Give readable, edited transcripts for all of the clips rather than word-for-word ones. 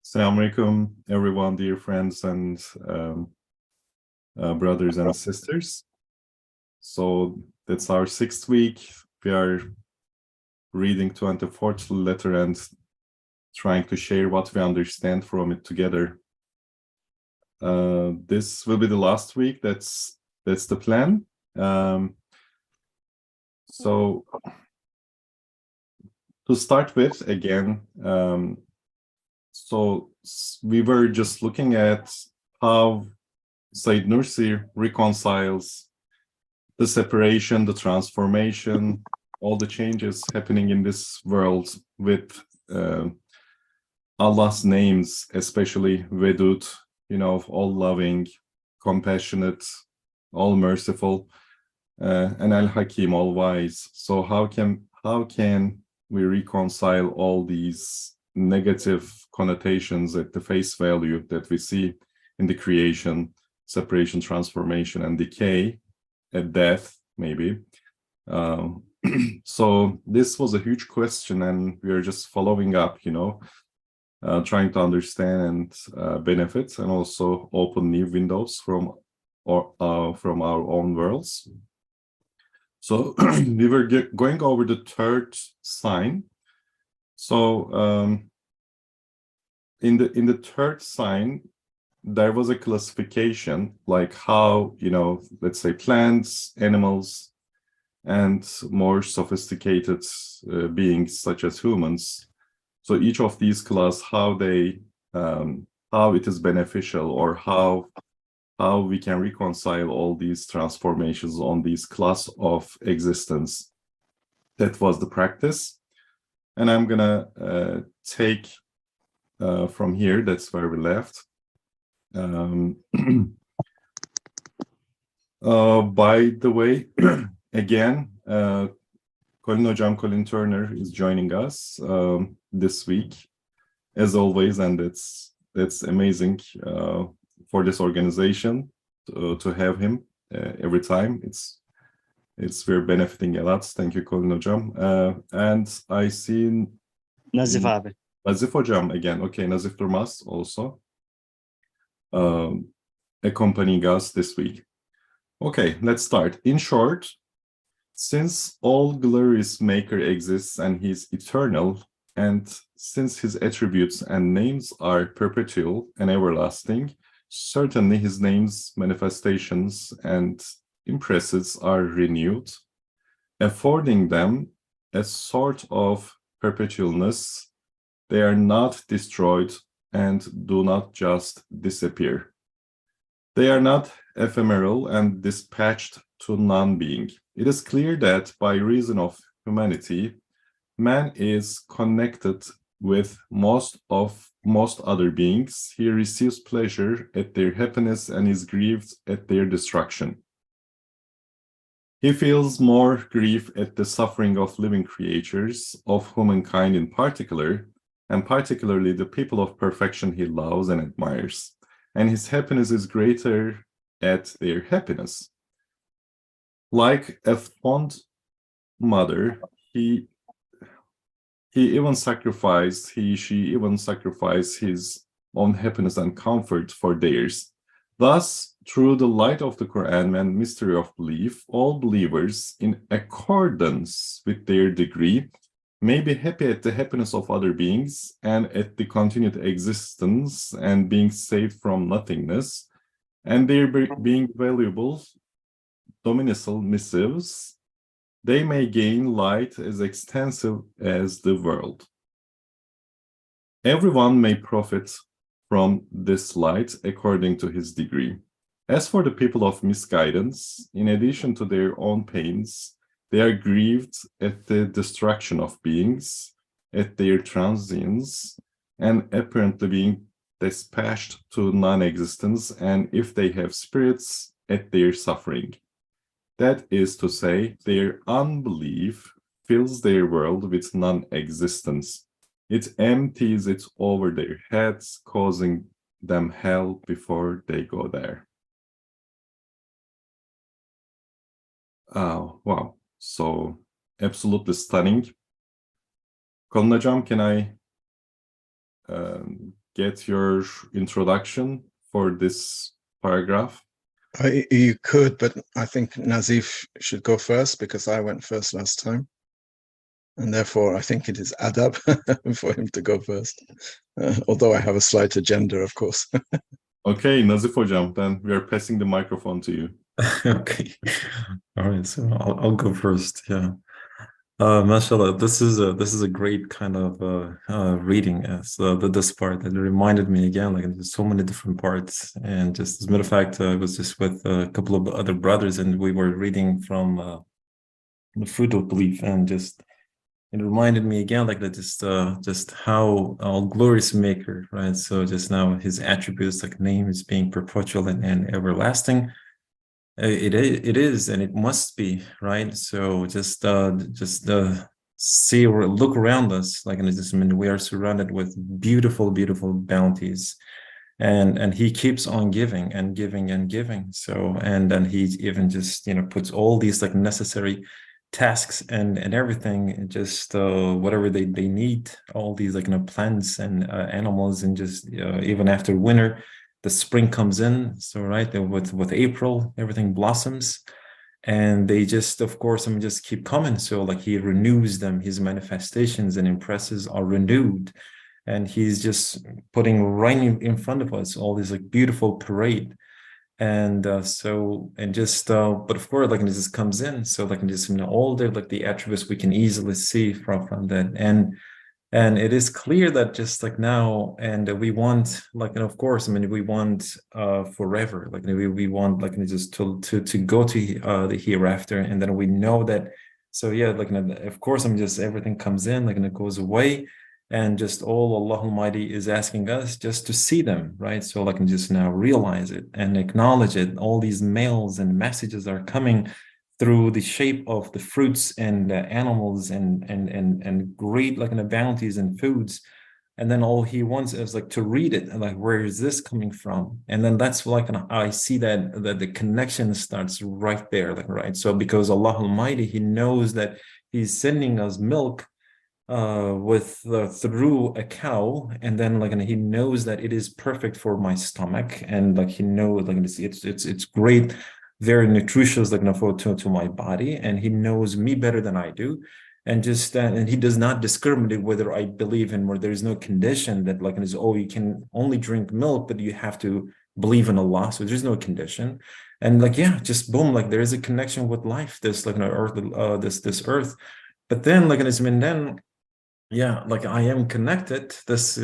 Assalamu alaikum, everyone, dear friends and brothers and sisters. So that's our 6th week. We are reading 24th letter and trying to share what we understand from it together. This will be the last week. That's the plan. So to start with, again, so we were just looking at how Said Nursi reconciles the separation, the transformation, all the changes happening in this world with Allah's names, especially Vedud, all loving, compassionate, all merciful, and Al-Hakim, all wise. So how can we reconcile all these negative connotations at the face value that we see in the creation, separation, transformation, and decay, at death, maybe? So this was a huge question, and we are just following up, trying to understand and benefit, and also open new windows from our own worlds. So we were going over the third sign. So in the third sign, there was a classification, like how, let's say plants, animals, and more sophisticated beings such as humans. So each of these class, how it is beneficial, or how we can reconcile all these transformations on these class of existence. That was the practice. And I'm gonna take from here, that's where we left. By the way, again, Colin Turner is joining us this week, as always, and that's amazing for this organization to have him every time. We're benefiting a lot. Thank you, Colin Hocam. And I see Nazif abi. Nazif Hocam again. Okay, Nazif Durmaz also accompanying us this week. Okay, let's start. In short, since all glorious maker exists and he's eternal, and since his attributes and names are perpetual and everlasting, certainly his names, manifestations, and impresses are renewed, affording them a sort of perpetualness. They are not destroyed and do not just disappear. They are not ephemeral and dispatched to non-being. It is clear that by reason of humanity, man is connected with most other beings. He receives pleasure at their happiness and is grieved at their destruction. He feels more grief at the suffering of living creatures, of humankind in particular, and particularly the people of perfection he loves and admires. And his happiness is greater at their happiness. Like a fond mother, she even sacrificed his own happiness and comfort for theirs. Thus, through the light of the Quran and mystery of belief, all believers, in accordance with their degree, may be happy at the happiness of other beings and at the continued existence and being saved from nothingness, and their being valuable, dominical missives. They may gain light as extensive as the world. Everyone may profit from this light according to his degree. As for the people of misguidance, in addition to their own pains, they are grieved at the destruction of beings, at their transience, and apparently being dispatched to non-existence, and if they have spirits, at their suffering. That is to say, their unbelief fills their world with non-existence. It empties it over their heads, causing them hell before they go there. Wow. So absolutely stunning. Colin Hocam, get your introduction for this paragraph? You could, but I think Nazif should go first because I went first last time. And therefore, I think it is adab for him to go first. Although I have a slight agenda, of course. Okay, Nazif Hocam, then we are passing the microphone to you. Okay. All right, so I'll go first. Yeah. Mashallah, this is a great kind of reading. So this part that reminded me again, like there's so many different parts. And just as a matter of fact, I was just with a couple of other brothers, and we were reading from the Fruit of Belief, and just it reminded me again, like that, just how all glorious Maker, right? So just now, his attributes, like name, is being perpetual and everlasting. It is, and it must be, right? So just see or look around us, like in this, I mean, we are surrounded with beautiful, beautiful bounties, and he keeps on giving and giving and giving. So and then he even just puts all these like necessary tasks and everything, just whatever they need, all these like plants and animals, and just even after winter, the spring comes in. So right there with April, everything blossoms, and they just, of course, just keep coming. So like he renews them, his manifestations and impresses are renewed, and he's just putting right in front of us all this like beautiful parade. And but of course, like it just comes in. So like just all the attributes we can easily see from that, and it is clear that just like now, and we want, like, and of course, we want forever, like we want like just to go to the hereafter, and then we know that. So yeah, like of course, just everything comes in, like, and it goes away, and just all Allah Almighty is asking us just to see them, right? So like, and just now realize it and acknowledge it. All these mails and messages are coming through the shape of the fruits and animals and great like bounties and foods, and then all he wants is like to read it, and like, where is this coming from? And then that's like I see that the connection starts right there, like, right? So because Allah Almighty, he knows that he's sending us milk through a cow, and then like, and he knows that it is perfect for my stomach, and like he knows like it's great, very nutritious, like to my body, and he knows me better than I do, and just and he does not discriminate whether I believe in, where there is no condition that like you can only drink milk, but you have to believe in Allah. So there's no condition, and like, yeah, just boom, like there is a connection with life, this like earth, this earth. But then like, and then yeah, like I am connected this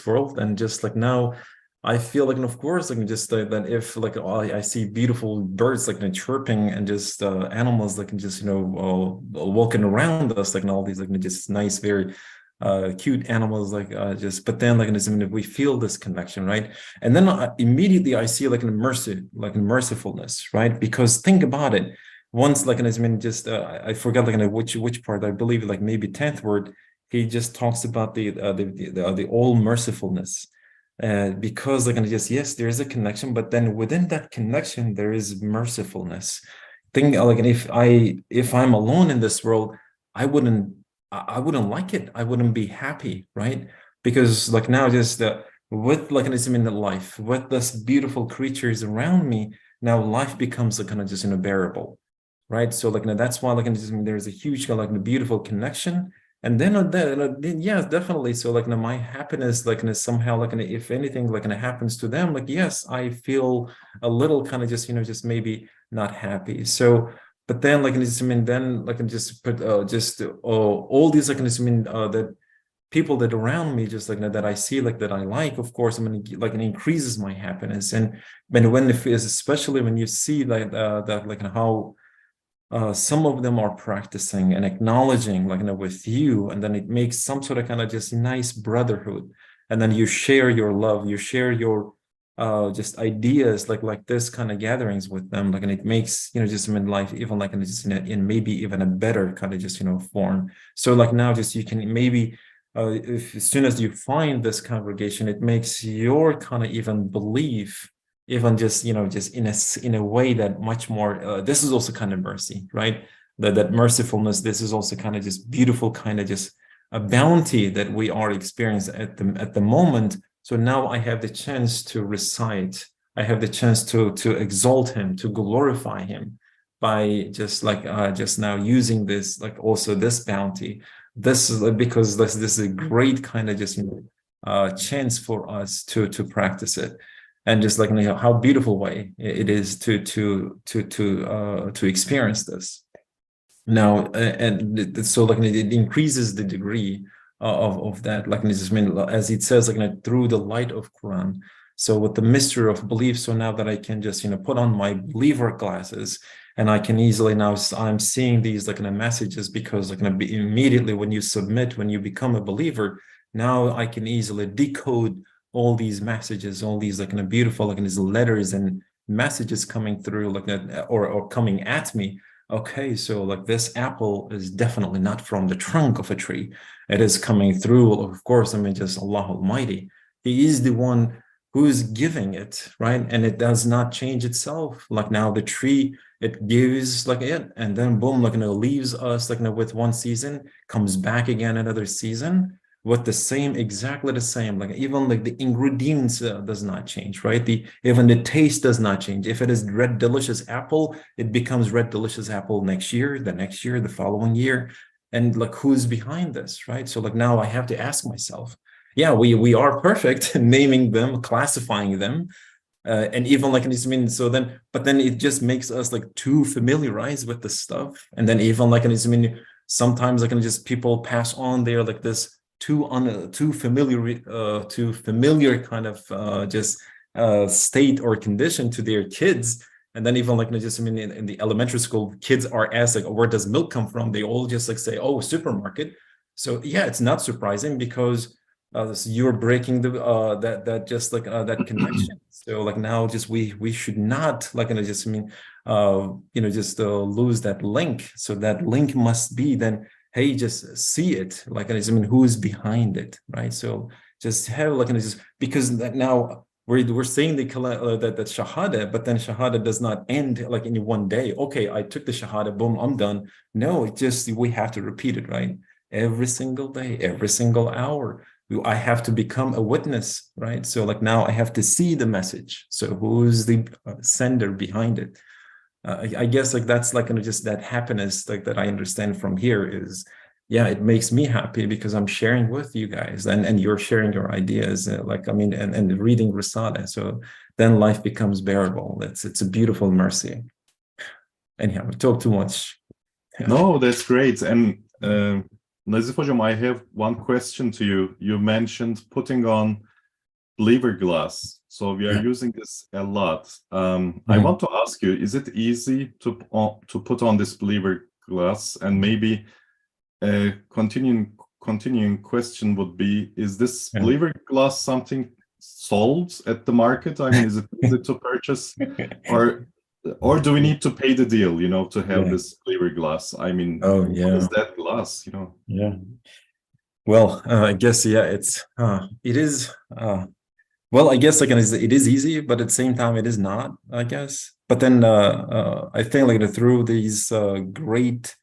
world, and just like now I feel like, and of course, like just that if like I see beautiful birds like chirping, and just animals like just walking around us, like, and all these like just nice, very cute animals, like just, but then like if we feel this connection, right? And then immediately I see like an mercifulness, right? Because think about it. Once like just I forgot like which part, I believe like maybe 10th word, he just talks about the all mercifulness, because like just, yes, there is a connection, but then within that connection there is mercifulness. Think like, and if I'm alone in this world, I wouldn't like it, I wouldn't be happy, right? Because like now just with like in the life, with this beautiful creatures around me, now life becomes a kind of just bearable, right? So like that's why like there's a huge like beautiful connection. And then yeah, definitely. So like my happiness like somehow like if anything like happens to them, like, yes, I feel a little kind of just just maybe not happy. So but then like then like just put all these like that people that around me, just like that I see, like that I like, of course, like it increases my happiness. And when especially when you see like that like how some of them are practicing and acknowledging like with you, and then it makes some sort of kind of just nice brotherhood, and then you share your love, you share your just ideas, like this kind of gatherings with them, like, and it makes just life even like just in maybe even a better kind of just form. So like now just you can maybe if as soon as you find this congregation, it makes your kind of even believe, even just just in a way that much more this is also kind of mercy, right? That mercifulness, this is also kind of just beautiful kind of just a bounty that we are experiencing at the moment. So now I have the chance to recite. I have the chance to exalt him, to glorify him by just now using this, like also this bounty. This is because this is a great kind of just chance for us to practice it, and just like how beautiful way it is to experience this. Now, and so like it increases the degree of that, like as it says, like through the light of Quran. So with the mystery of belief, so now that I can just put on my believer glasses, and I can easily now I'm seeing these like messages, because like immediately when you submit, when you become a believer, now I can easily decode all these messages, all these like beautiful like these letters and messages coming through like or coming at me. Okay, so like this apple is definitely not from the trunk of a tree. It is coming through, of course, just Allah Almighty. He is the one who is giving it, right? And it does not change itself. Like now the tree, it gives like it, and then boom, like leaves us like with one season, comes back again another season with the same, exactly the same, like even like the ingredients does not change, right? Even the taste does not change. If it is red delicious apple, it becomes red delicious apple next year, the next year, the following year. And like who's behind this, right? So like now I have to ask myself, yeah, we are perfect naming them, classifying them, and even like so then, but then it just makes us like too familiarized with the stuff, and then even like sometimes like just people pass on there like this too familiar kind of state or condition to their kids. And then even like just in the elementary school, kids are asked like, oh, where does milk come from? They all just like say, oh, supermarket. So yeah, it's not surprising, because so you're breaking the that connection. So like now just we should not like just lose that link. So that link must be then, hey, just see it like who's behind it, right? So just have like just because now we're saying that shahada, but then shahada does not end like in one day. Okay, I took the shahada, boom, I'm done. No, it just we have to repeat it, right? Every single day, every single hour. I have to become a witness, right? So like now I have to see the message. So who's the sender behind it? I guess like that's like just that happiness like that I understand from here is, yeah, it makes me happy because I'm sharing with you guys, and you're sharing your ideas, and reading Risale. So then life becomes bearable. It's a beautiful mercy. Anyhow, I talk too much. No, that's great. And Nazif Hocam, I have one question to you. You mentioned putting on believer glass. So we are using this a lot. I want to ask you, is it easy to put on this believer glass? And maybe a continuing question would be, is this believer glass something sold at the market? I mean, is it easy to purchase? Or do we need to pay the deal, to have this believer glass? I mean, what is that glass, Yeah. Well, I guess, yeah, it is, well, I guess like it is easy, but at the same time it is not, I guess. But then I think like through these great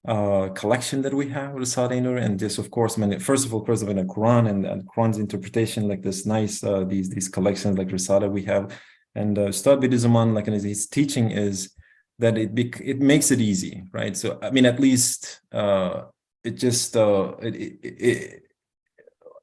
collection that we have with Risale-i Nur, and this, of course, first of all, because of the Quran and Quran's interpretation, like this nice these collections like Risale we have, and Ustad Bediuzzaman, like his teaching is that it makes it easy, right? So I mean, at least it just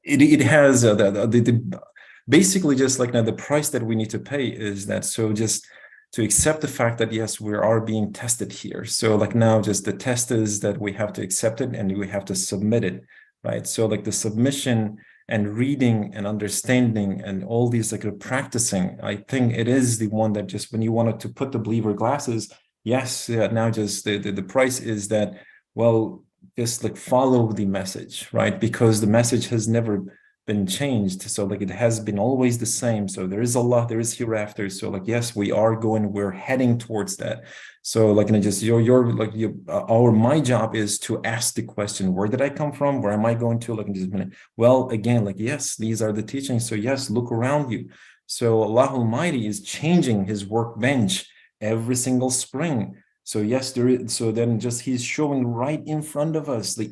it has the basically just like now the price that we need to pay is that, so just to accept the fact that yes, we are being tested here. So like now just the test is that we have to accept it and we have to submit it, right? So like the submission and reading and understanding and all these like practicing, I think it is the one that just when you wanted to put the believer glasses, yes, now just the price is that, well, just like follow the message, right? Because the message has never been changed. So like it has been always the same. So there is Allah, there is hereafter. So like, yes, we're heading towards that. So like, just my job is to ask the question, where did I come from? Where am I going to? Like in just a minute. Well, again, like, yes, these are the teachings. So yes, look around you. So Allah Almighty is changing his workbench every single spring. So yes, there is. So then just he's showing right in front of us. The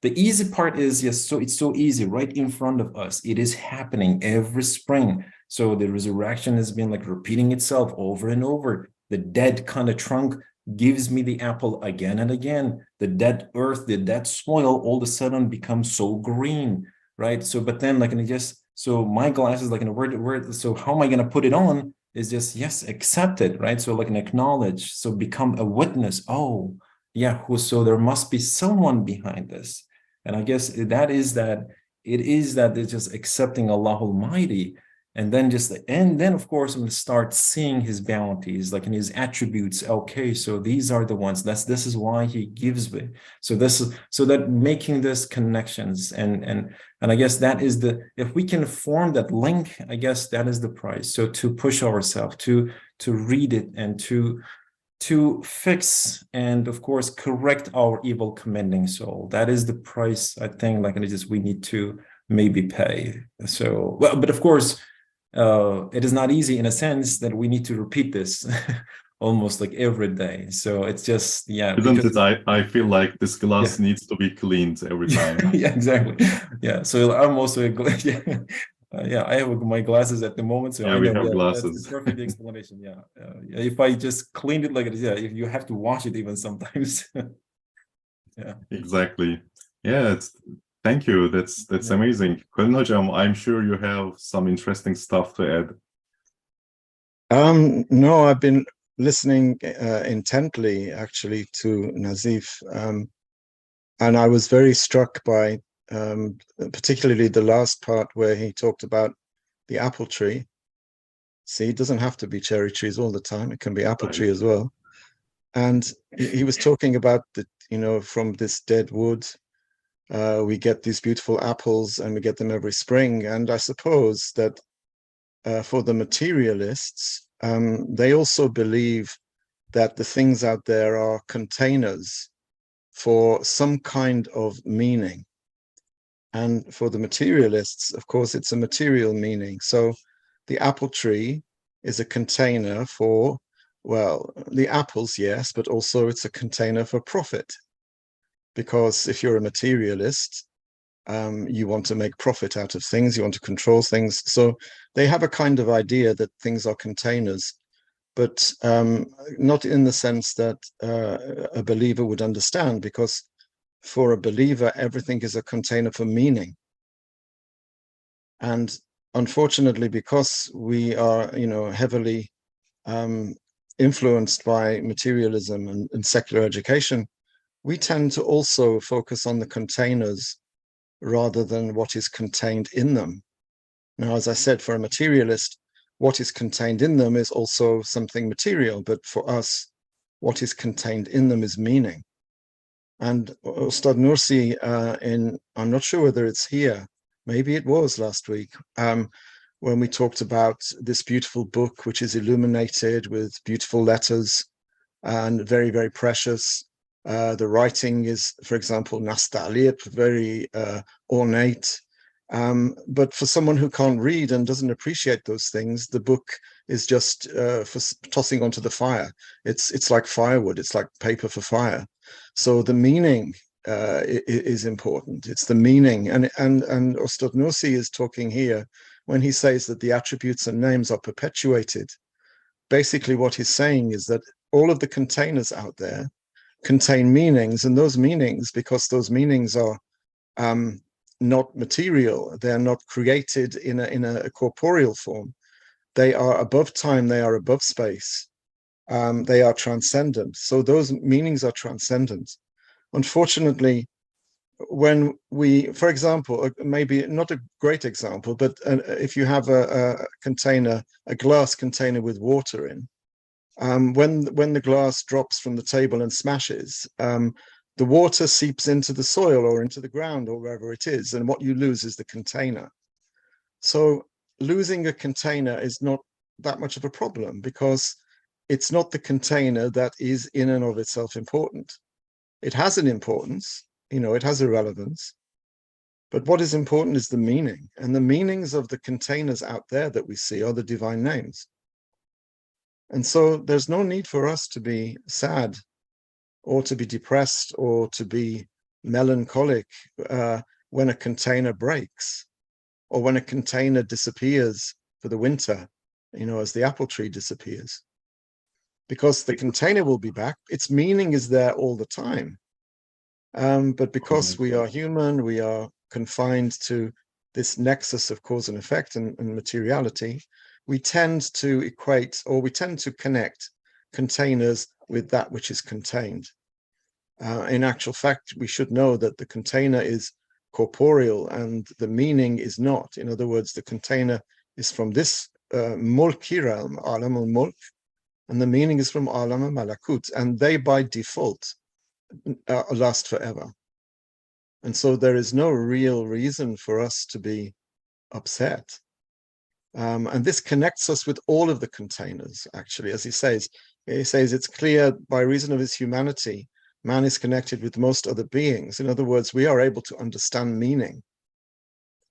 easy part is, yes, so it's so easy right in front of us. It is happening every spring. So the resurrection has been like repeating itself over and over. The dead kind of trunk gives me the apple again and again. The dead earth, the dead soil all of a sudden becomes so green, right? So, but then like, and it just, so my glasses, like, in a word, so how am I going to put it on? Is just, yes, accept it, right? So like an acknowledge, so become a witness. Oh, yeah, so there must be someone behind this. And I guess that is that, it is that it's just accepting Allah Almighty. And then of course, I'm going to start seeing his bounties, like in his attributes. Okay, so these are the ones. This is why he gives me. So this is, so that making this connections and I guess that is if we can form that link, I guess that is the price. So to push ourselves, to read it and to fix and of course correct our evil commending soul. That is the price, I think, like, it is we need to maybe pay. So, well, but of course, it is not easy in a sense that we need to repeat this almost like every day. So it's just, yeah. Isn't Because, it? I feel like this glass yeah. needs to be cleaned every time. Yeah, exactly. Yeah. So I'm also yeah. Yeah, I have my glasses at the moment, so Yeah, I we know. have Yeah, that's the glasses. perfect explanation. Yeah. Yeah, if I just cleaned it like it is, yeah, if you have to wash it even sometimes. Yeah. Exactly. Yeah, thank you. That's Yeah. amazing. Kulin Hocam, I'm sure you have some interesting stuff to add. No, I've been listening intently actually to Nazif, and I was very struck by particularly the last part where he talked about the apple tree. See, it doesn't have to be cherry trees all the time. It can be apple tree as well. And he was talking about from this dead wood, we get these beautiful apples and we get them every spring. And I suppose that for the materialists, they also believe that the things out there are containers for some kind of meaning. And for the materialists, of course, it's a material meaning. So the apple tree is a container for, well, the apples, yes, but also it's a container for profit. Because if you're a materialist, you want to make profit out of things, you want to control things. So they have a kind of idea that things are containers, but not in the sense that a believer would understand, because for a believer, everything is a container for meaning. And unfortunately, because we are, heavily influenced by materialism and secular education, we tend to also focus on the containers rather than what is contained in them. Now, as I said, for a materialist, what is contained in them is also something material, but for us, what is contained in them is meaning. And Ustad Nursi, I'm not sure whether it's here, maybe it was last week, when we talked about this beautiful book, which is illuminated with beautiful letters and very, very precious. The writing is, for example, nastalit, very ornate. But for someone who can't read and doesn't appreciate those things, the book is just for tossing onto the fire. It's like firewood. It's like paper for fire. So the meaning is important. It's the meaning, and Ustad Nursi is talking here when he says that the attributes and names are perpetuated. Basically, what he's saying is that all of the containers out there contain meanings, and those meanings, because those meanings are not material, they're not created in a corporeal form. They are above time, they are above space, they are transcendent. So those meanings are transcendent. Unfortunately, when we, for example, maybe not a great example, but if you have a container, a glass container with water in, when the glass drops from the table and smashes, the water seeps into the soil or into the ground or wherever it is, and what you lose is the container. So losing a container is not that much of a problem, because it's not the container that is in and of itself important. It has an importance, it has a relevance, but what is important is the meaning, and the meanings of the containers out there that we see are the divine names. And so there's no need for us to be sad or to be depressed, or to be melancholic when a container breaks, or when a container disappears for the winter, as the apple tree disappears. Because the container will be back, its meaning is there all the time. But because we are human, we are confined to this nexus of cause and effect and materiality, we tend to equate, or we tend to connect containers with that which is contained. In actual fact, we should know that the container is corporeal and the meaning is not. In other words, the container is from this mulki realm, alam al-mulk, and the meaning is from alam al-malakut, and they by default last forever. And so there is no real reason for us to be upset. And this connects us with all of the containers, actually, as he says it's clear by reason of his humanity, man is connected with most other beings. In other words, we are able to understand meaning,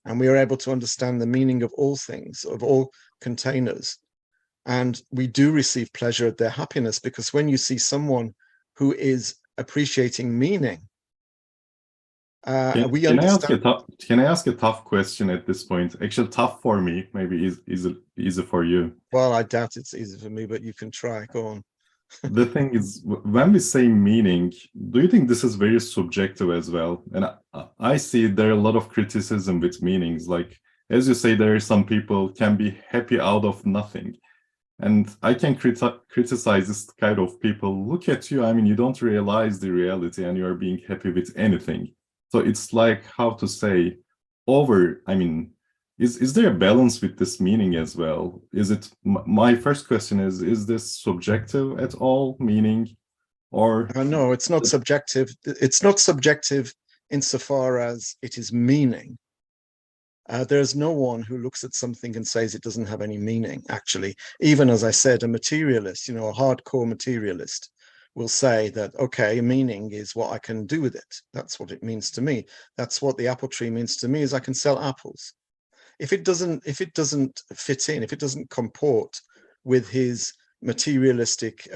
and we are able to understand the meaning of all things, of all containers. And we do receive pleasure at their happiness, because when you see someone who is appreciating meaning, we understand. Can I ask a tough question at this point? Actually, tough for me, maybe easy for you. Well, I doubt it's easy for me, but you can try. Go on. The thing is, when we say meaning, do you think this is very subjective as well? And I see there are a lot of criticism with meanings. Like, as you say, there are some people can be happy out of nothing. And I can criticize this kind of people. Look at you. I mean, you don't realize the reality and you are being happy with anything. So it's like, how to say, is there a balance with this meaning as well? Is it, my first question is this subjective at all, meaning? Or no, it's not subjective. It's not subjective insofar as it is meaning. There's no one who looks at something and says it doesn't have any meaning, actually. Even, as I said, a materialist, a hardcore materialist will say that, okay, meaning is what I can do with it. That's what it means to me. That's what the apple tree means to me, is I can sell apples. If it doesn't fit in, if it doesn't comport with his materialistic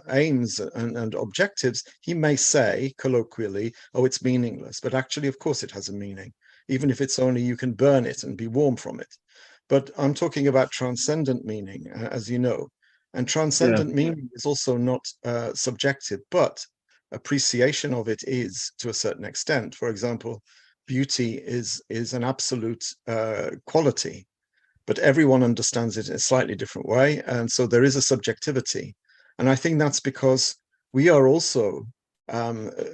aims and objectives, he may say colloquially, oh, it's meaningless. But actually, of course, it has a meaning, even if it's only you can burn it and be warm from it. But I'm talking about transcendent meaning, as you know. And transcendent meaning is also not subjective, but appreciation of it is, to a certain extent. For example, beauty is an absolute quality, but everyone understands it in a slightly different way. And so there is a subjectivity. And I think that's because we are also,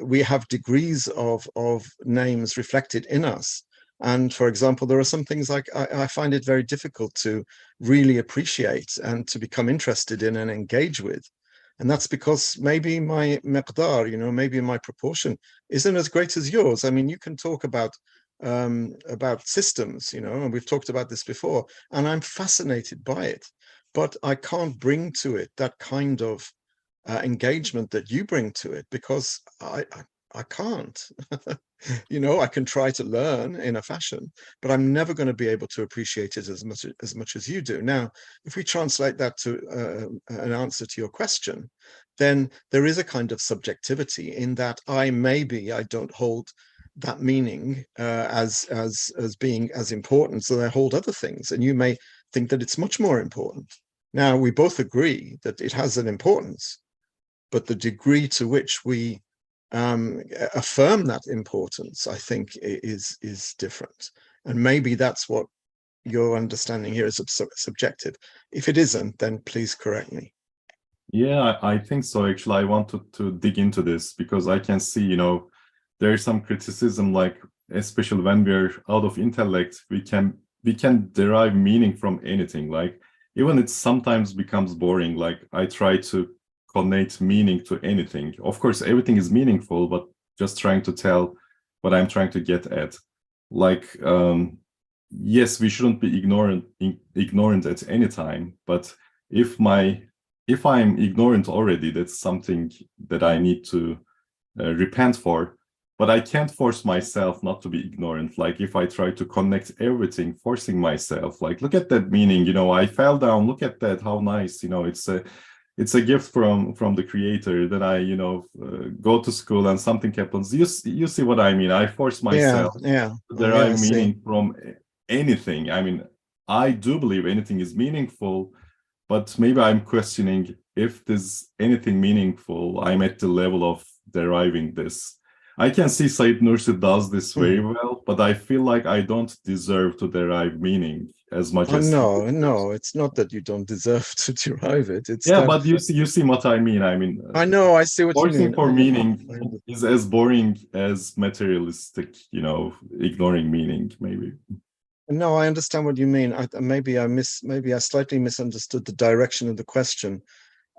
we have degrees of names reflected in us. And for example, there are some things like I find it very difficult to really appreciate and to become interested in and engage with. And that's because maybe my miqdar, maybe my proportion isn't as great as yours. I mean, you can talk about systems, and we've talked about this before, and I'm fascinated by it, but I can't bring to it that kind of engagement that you bring to it, because I can't. I can try to learn in a fashion, but I'm never going to be able to appreciate it as much as you do. Now, if we translate that to an answer to your question, then there is a kind of subjectivity in that I don't hold that meaning as being as important, so I hold other things, and you may think that it's much more important. Now, we both agree that it has an importance, but the degree to which we affirm that importance, I think, is different. And maybe that's what your understanding here is subjective. If it isn't, then please correct me. Yeah, I think so. Actually, I wanted to dig into this because I can see, there is some criticism, like, especially when we're out of intellect, we can derive meaning from anything. Like, even it sometimes becomes boring. Like, I try to connect meaning to anything. Of course, everything is meaningful, but just trying to tell what I'm trying to get at. Like, yes, we shouldn't be ignorant at any time. But if I'm ignorant already, that's something that I need to repent for. But I can't force myself not to be ignorant. Like, if I try to connect everything, forcing myself, like, look at that meaning, I fell down, look at that, how nice, it's a gift from the creator that I, go to school and something happens. You see what I mean? I force Yeah, myself yeah, to yeah, I derive see. meaning from anything. I mean, I do believe anything is meaningful, but maybe I'm questioning if there's anything meaningful. I'm at the level of deriving this. I can see Said Nursi does this very Hmm. well, but I feel like I don't deserve to derive meaning as much Oh, as he no, deserves. no, it's not that you don't deserve to derive it. It's Yeah, that but you see what I mean. I mean, I know, I see what you forcing mean. for meaning I understand. is as boring as materialistic, ignoring meaning, maybe. No, I understand what you mean. Maybe I slightly misunderstood the direction of the question.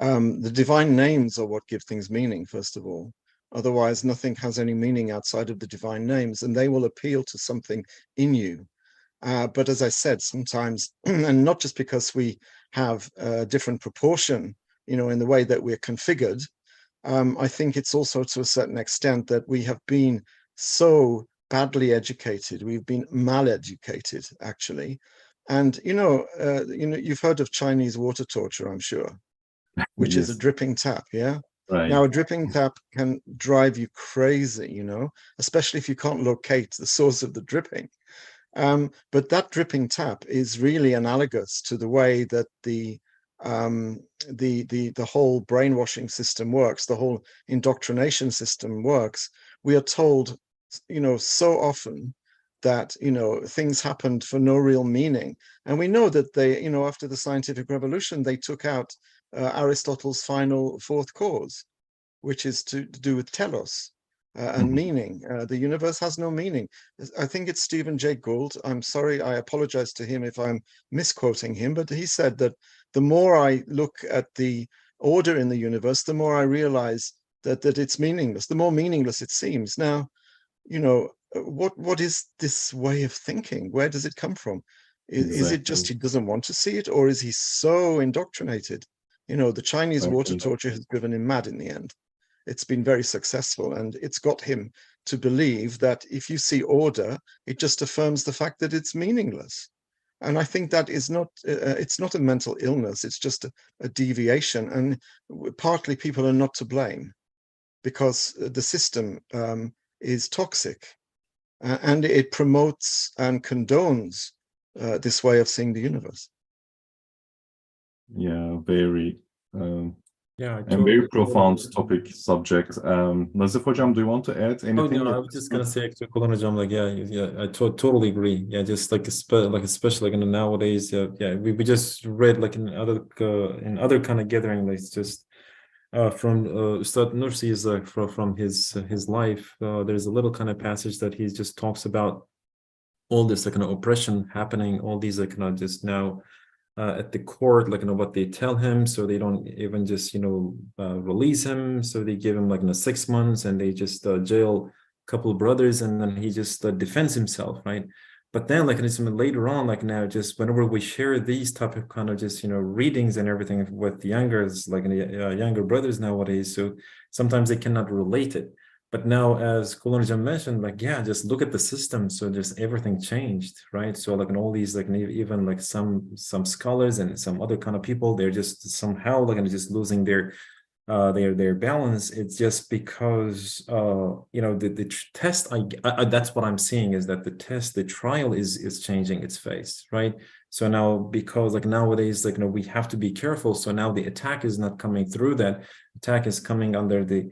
The divine names are what give things meaning, first of all. Otherwise, nothing has any meaning outside of the divine names, and they will appeal to something in you. But as I said, sometimes, and not just because we have a different proportion, in the way that we're configured, I think it's also to a certain extent that we have been so badly educated. We've been mal-educated, actually. And you've heard of Chinese water torture, I'm sure, which is a Yes, dripping tap. Yeah. right. Now, a dripping tap can drive you crazy, especially if you can't locate the source of the dripping. But that dripping tap is really analogous to the way that um, the whole brainwashing system works, the whole indoctrination system works. We are told, so often that things happened for no real meaning, and we know that after the scientific revolution, they took out Aristotle's final fourth cause, which is to do with telos and Mhm. meaning. The universe has no meaning. I think it's Stephen Jay Gould. I'm sorry, I apologize to him if I'm misquoting him, but he said that the more I look at the order in the universe, the more I realize that it's meaningless, the more meaningless it seems. Now, what is this way of thinking? Where does it come from? Is it just Exactly. he doesn't want to see it, or is he so indoctrinated? The Chinese water Exactly. torture has driven him mad in the end. It's been very successful, and it's got him to believe that if you see order, it just affirms the fact that it's meaningless. And I think that is not, it's not a mental illness, it's just a deviation. And partly people are not to blame because the system is toxic, and it promotes and condones this way of seeing the universe. Yeah, very Yeah, I and very totally profound agree. topic subject. Nazif Hocam, do you want to add Oh anything no, at I was this just gonna point? say actually, Kulonajam, like yeah, I totally agree. Yeah, just like especially like in the nowadays, we just read like in other kind of gathering, like it's just from Ustad Nursi's from his life. There's a little kind of passage that he just talks about all this like kind of oppression happening, all these like kind of just now at the court, like what they tell him, so they don't even just release him. So they give him like 6 months, and they just jail a couple of brothers, and then he just defends himself, right? But then like it's later on, like now, just whenever we share these type of kind of just readings and everything with the younger brothers nowadays, so sometimes they cannot relate it. But now, as Kulonjan mentioned, like, yeah, just look at the system. So just everything changed, right? So like in all these, like even like some scholars and some other kind of people, they're just somehow like just losing their balance. It's just because the test. I that's what I'm seeing, is that the trial is changing its face, right? So now, because like nowadays, like we have to be careful. So now the attack is not coming through that. Attack is coming under the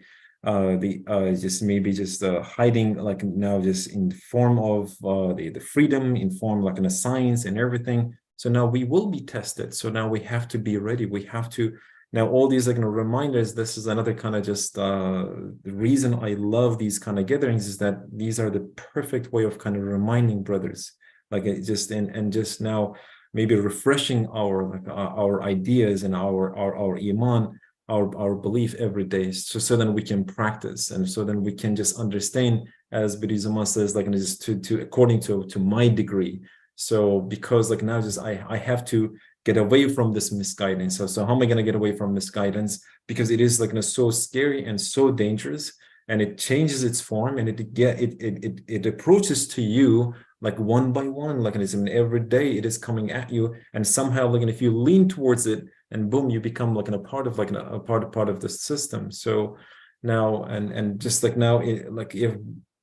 just maybe just hiding, like now just in the form of the freedom, in form like in a science and everything. So now we will be tested. So now we have to be ready. We have to now all these like reminders. This is another kind of just the reason I love these kind of gatherings, is that these are the perfect way of kind of reminding brothers, like it just and just now maybe refreshing our ideas and our iman, our belief every day, so then we can practice, and so then we can just understand, as Bediuzzaman says, like just to according to my degree. So because like now just I have to get away from this misguidance. So how am I going to get away from misguidance? Because it is like so scary and so dangerous, and it changes its form, and it approaches to you like one by one, like it's every day it is coming at you, and somehow like if you lean towards it, and boom, you become like a part of a part of the system. So now, and just like now, like if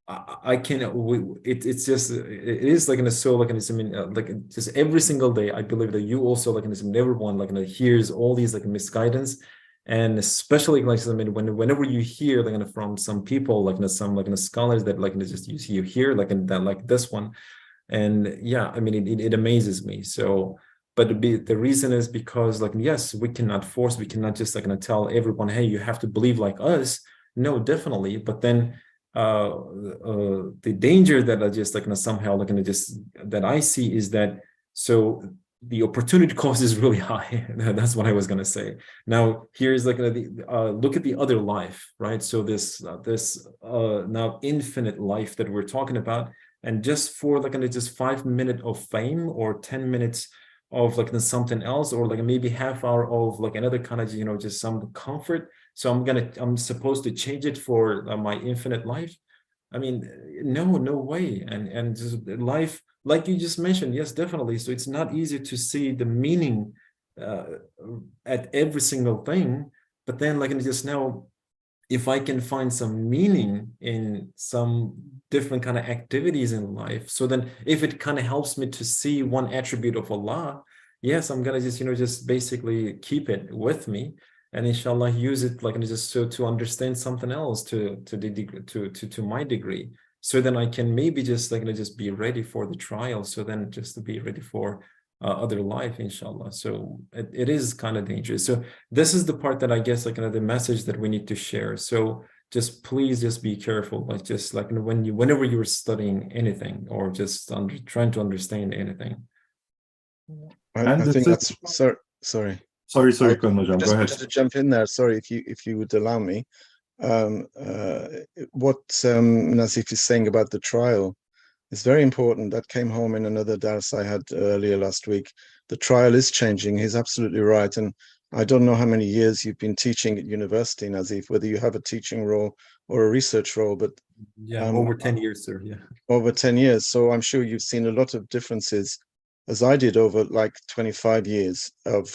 I can, it's just, it is like in a so like in a, I mean, like just every single day, I believe that you also like in everyone like hears all these like misguidance, and especially like I mean, whenever you hear like from some people like some like scholars that like just you hear like in that like this one, and yeah, I mean it amazes me. So, but the reason is because like yes, we cannot force, we cannot just like tell everyone, hey, you have to believe like us. No, definitely, but then the danger that I just like somehow like just that I see is that so the opportunity cost is really high. That's what I was gonna say. Now here's like look at the other life, right? So this now infinite life that we're talking about, and just for like just 5 minutes of fame or 10 minutes of like something else, or like maybe half hour of like another kind of just some comfort. So I'm supposed to change it for my infinite life. I mean, no way. And just life, like you just mentioned, yes, definitely. So it's not easy to see the meaning at every single thing. But then like just now, if I can find some meaning in some different kind of activities in life, so then if it kind of helps me to see one attribute of Allah, yes, I'm gonna just just basically keep it with me, and inshallah use it like just so to understand something else to my degree, so then I can maybe just like just be ready for the trial, so then just to be ready for other life, inshallah. So it is kind of dangerous. So this is the part that I guess like the message that we need to share. So just please just be careful, like just like whenever you're studying anything or just trying to understand anything. And I the think second, that's sorry. sorry, I Khan Hocam, go just ahead. wanted to jump in there. Sorry, if you would allow me. What Nazif is saying about the trial is very important. That came home in another dars I had earlier last week. The trial is changing. He's absolutely right. And I don't know how many years you've been teaching at university, Nazif, whether you have a teaching role or a research role, but yeah, over 10 years, sir. Yeah, over 10 years. So I'm sure you've seen a lot of differences, as I did over like 25 years of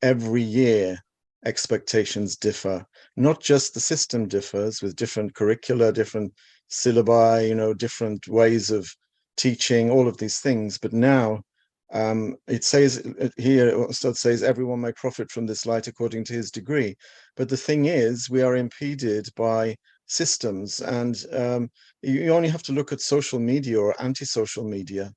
every year expectations differ. Not just the system differs with different curricula, different syllabi, different ways of teaching, all of these things. But now it says here, Ustad says, everyone may profit from this light according to his degree. But the thing is, we are impeded by systems, and you only have to look at social media or anti-social media.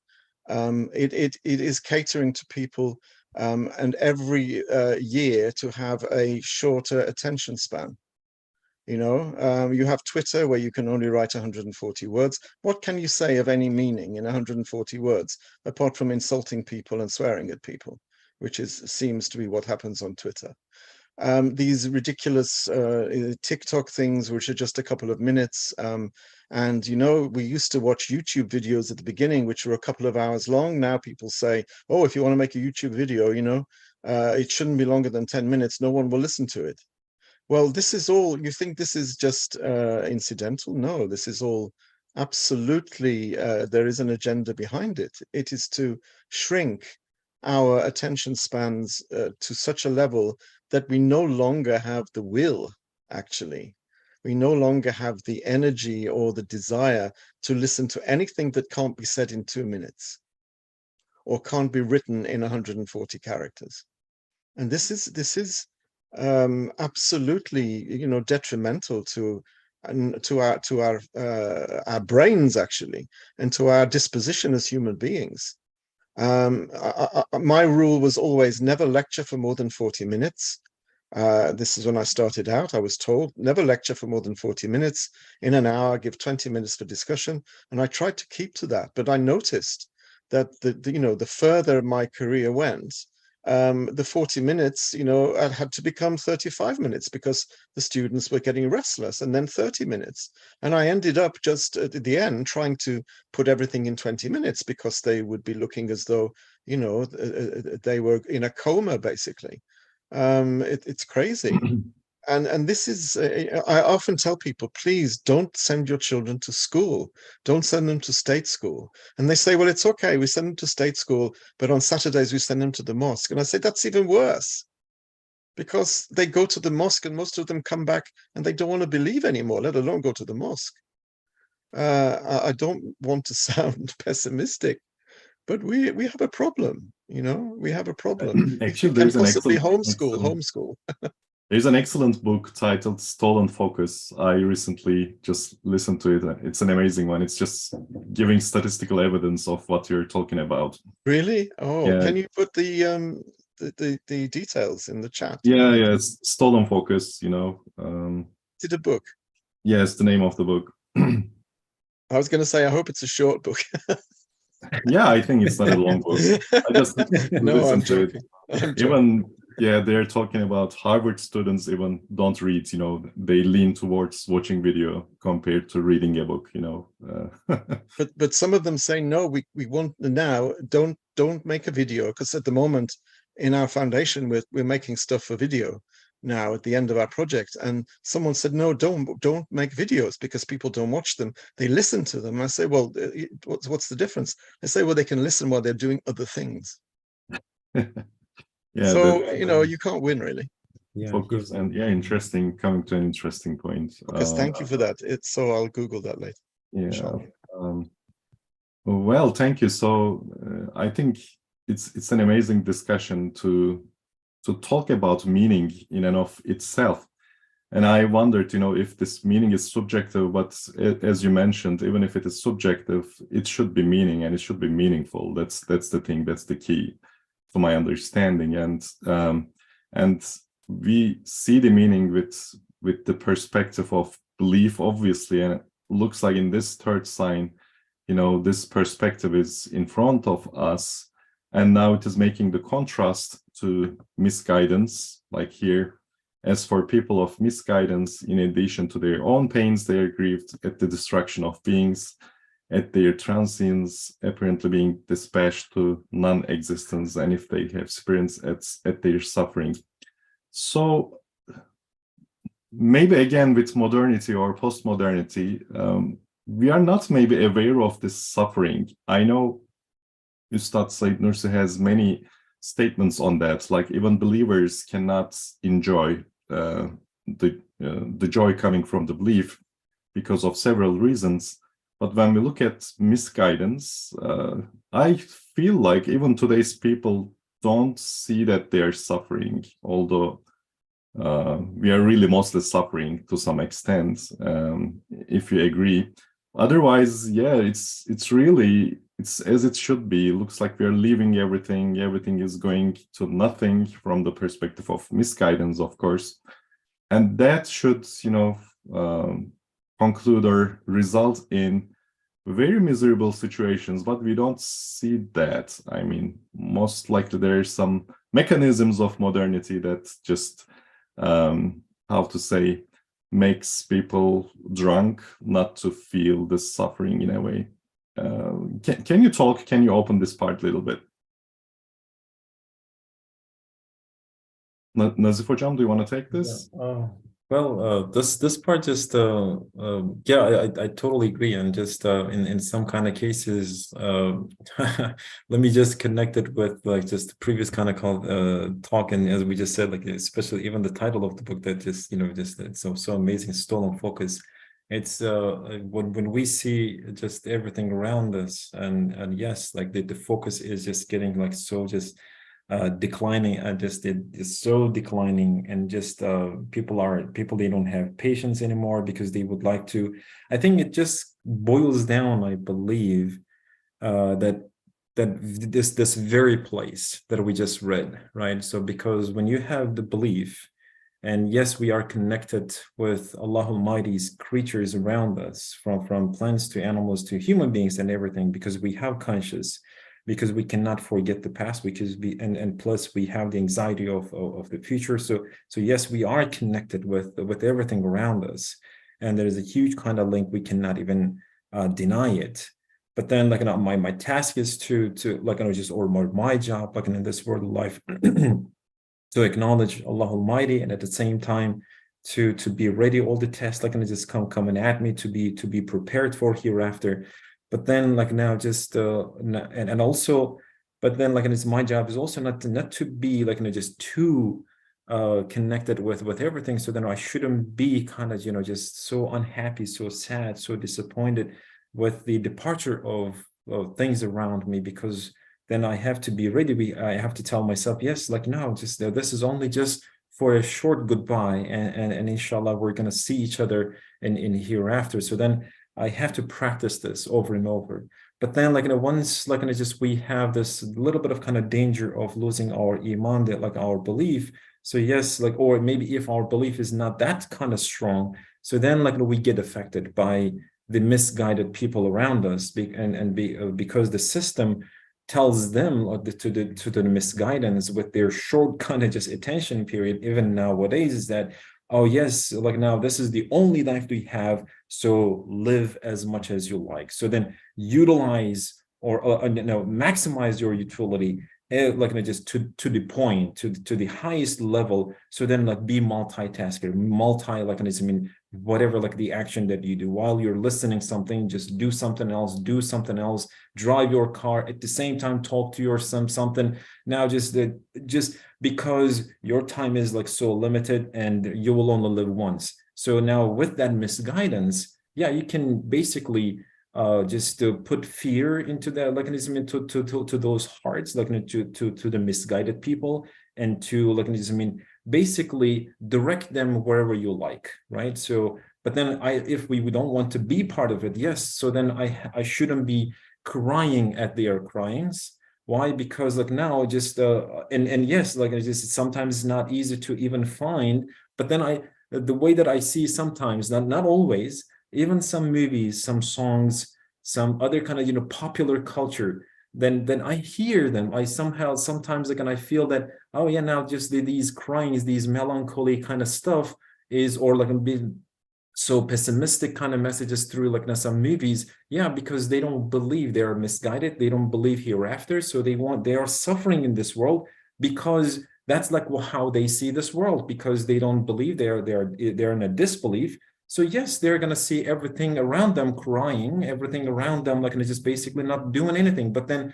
It is catering to people, and every year to have a shorter attention span. You have Twitter where you can only write 140 words. What can you say of any meaning in 140 words, apart from insulting people and swearing at people, which seems to be what happens on Twitter. These ridiculous TikTok things, which are just a couple of minutes. And, we used to watch YouTube videos at the beginning, which were a couple of hours long. Now people say, oh, if you want to make a YouTube video, it shouldn't be longer than 10 minutes. No one will listen to it. Well, this is all, you think this is just incidental? No, this is all absolutely, there is an agenda behind it. It is to shrink our attention spans to such a level that we no longer have the will, actually. We no longer have the energy or the desire to listen to anything that can't be said in 2 minutes or can't be written in 140 characters. And this is absolutely, detrimental to our brains, actually, and to our disposition as human beings. My rule was always never lecture for more than 40 minutes. This is when I started out. I was told never lecture for more than 40 minutes. In an hour, give 20 minutes for discussion. And I tried to keep to that. But I noticed that the further my career went, the 40 minutes, had to become 35 minutes because the students were getting restless, and then 30 minutes. And I ended up just at the end trying to put everything in 20 minutes because they would be looking as though, they were in a coma, basically. It's crazy. And this is, I often tell people, please don't send your children to school. Don't send them to state school. And they say, well, it's okay. We send them to state school, but on Saturdays we send them to the mosque. And I say, that's even worse. because they go to the mosque and most of them come back and they don't want to believe anymore, let alone go to the mosque. I don't want to sound pessimistic, but we have a problem, we have a problem. If you Actually, can possibly homeschool. There's an excellent book titled Stolen Focus. I recently just listened to it. It's an amazing one. It's just giving statistical evidence of what you're talking about. Really? Oh, Yeah. can you put the details in the chat? Yeah, it's Stolen Focus, Did a book? Yeah, it's the name of the book. I was going to say, I hope it's a short book. Yeah, I think it's not a long book. I just No, I'm listened to it. joking. I'm joking. Even, they're talking about Harvard students even don't read, they lean towards watching video compared to reading a book, But some of them say, no, we want now, don't make a video, because at the moment in our foundation, we're making stuff for video now at the end of our project. And someone said, no, don't make videos because people don't watch them. They listen to them. I say, well, what's the difference? They say, well, they can listen while they're doing other things. Yeah, so, you can't win really. Yeah, focus and interesting, coming to an interesting point. Because thank you for that. So I'll Google that later. Yeah. Well, thank you. So I think it's an amazing discussion to talk about meaning in and of itself. And I wondered, if this meaning is subjective, but as you mentioned, even if it is subjective, it should be meaning and it should be meaningful. That's the thing. That's the key to my understanding. And we see the meaning with the perspective of belief, obviously, and it looks like in this third sign, this perspective is in front of us, and now it is making the contrast to misguidance, like here. As for people of misguidance, in addition to their own pains, they are grieved at the destruction of beings, at their transience apparently being dispatched to non-existence, and if they have experience at their suffering. So maybe again with modernity or post-modernity, we are not maybe aware of this suffering. I know Ustad Said Nursi has many statements on that, like even believers cannot enjoy the joy coming from the belief because of several reasons. But when we look at misguidance, I feel like even today's people don't see that they are suffering, although we are really mostly suffering to some extent, if you agree. Otherwise, it's as it should be. It looks like we are leaving everything is going to nothing from the perspective of misguidance, of course, and that should conclude or result in very miserable situations, but we don't see that. I mean, most likely there are some mechanisms of modernity that just how to say, makes people drunk not to feel the suffering in a way. Can you open this part a little bit? Nazif Hocam, do you want to take this? Yeah. Well, this part just I totally agree, and just in some kind of cases, let me just connect it with like just the previous kind of talk, and as we just said, like especially even the title of the book that just it's so amazing, Stolen Focus. It's when we see just everything around us, and yes, like the focus is just getting like so just declining, it's so declining, and just people they don't have patience anymore because they would like to. I think it just boils down, I believe, that this very place that we just read, right? So because when you have the belief, and yes, we are connected with Allah Almighty's creatures around us, from plants to animals to human beings and everything, because we have conscious, because we cannot forget the past, because and plus we have the anxiety of the future. So yes, we are connected with everything around us, and there is a huge kind of link. We cannot even deny it. But then, like, my task is to like, or my job, like, in this world of life, to acknowledge Allah Almighty, and at the same time to be ready all the tests, like, and just coming at me, to be prepared for hereafter. But then, like, now just and also, but then, like, and it's my job is also not to be like, just too connected with everything. So then I shouldn't be kind of, just so unhappy, so sad, so disappointed with the departure of things around me, because then I have to be ready. I have to tell myself, yes, like, no, just this is only just for a short goodbye, and inshallah we're going to see each other in hereafter. So then I have to practice this over and over. But then, like, once, like, just we have this little bit of kind of danger of losing our iman, that, like, our belief. So yes, like, or maybe if our belief is not that kind of strong, so then, like, we get affected by the misguided people around us, because the system tells them, like, to the misguidance with their short kind of just attention period, even nowadays, is that, oh yes, like, now this is the only life we have, so live as much as you like. So then utilize, or maximize your utility, like, just to the point, to the highest level. So then, like, be multitasker, like, I mean, whatever, like, the action that you do while you're listening something, just do something else, drive your car at the same time, talk to your son, something. Now just because your time is, like, so limited and you will only live once. So now with that misguidance, yeah, you can basically just to put fear into that, like, to those hearts, like, to the misguided people, and to, like, basically direct them wherever you like, right? So, but then if we don't want to be part of it, yes, so then I shouldn't be crying at their cryings. Why? Because, like, now just and yes, like, it's just sometimes it's not easy to even find. But then the way that I see sometimes, not always, even some movies, some songs, some other kind of popular culture, then I hear them, I sometimes, like, and I feel that, oh yeah, now just these cryings, these melancholy kind of stuff is, or like being so pessimistic kind of messages through, like, some movies, yeah, because they don't believe, they are misguided, they don't believe hereafter, so they are suffering in this world, because that's, like, how they see this world, because they don't believe, they're in a disbelief. So yes, they're going to see everything around them crying, everything around them, like, and it's just basically not doing anything. But then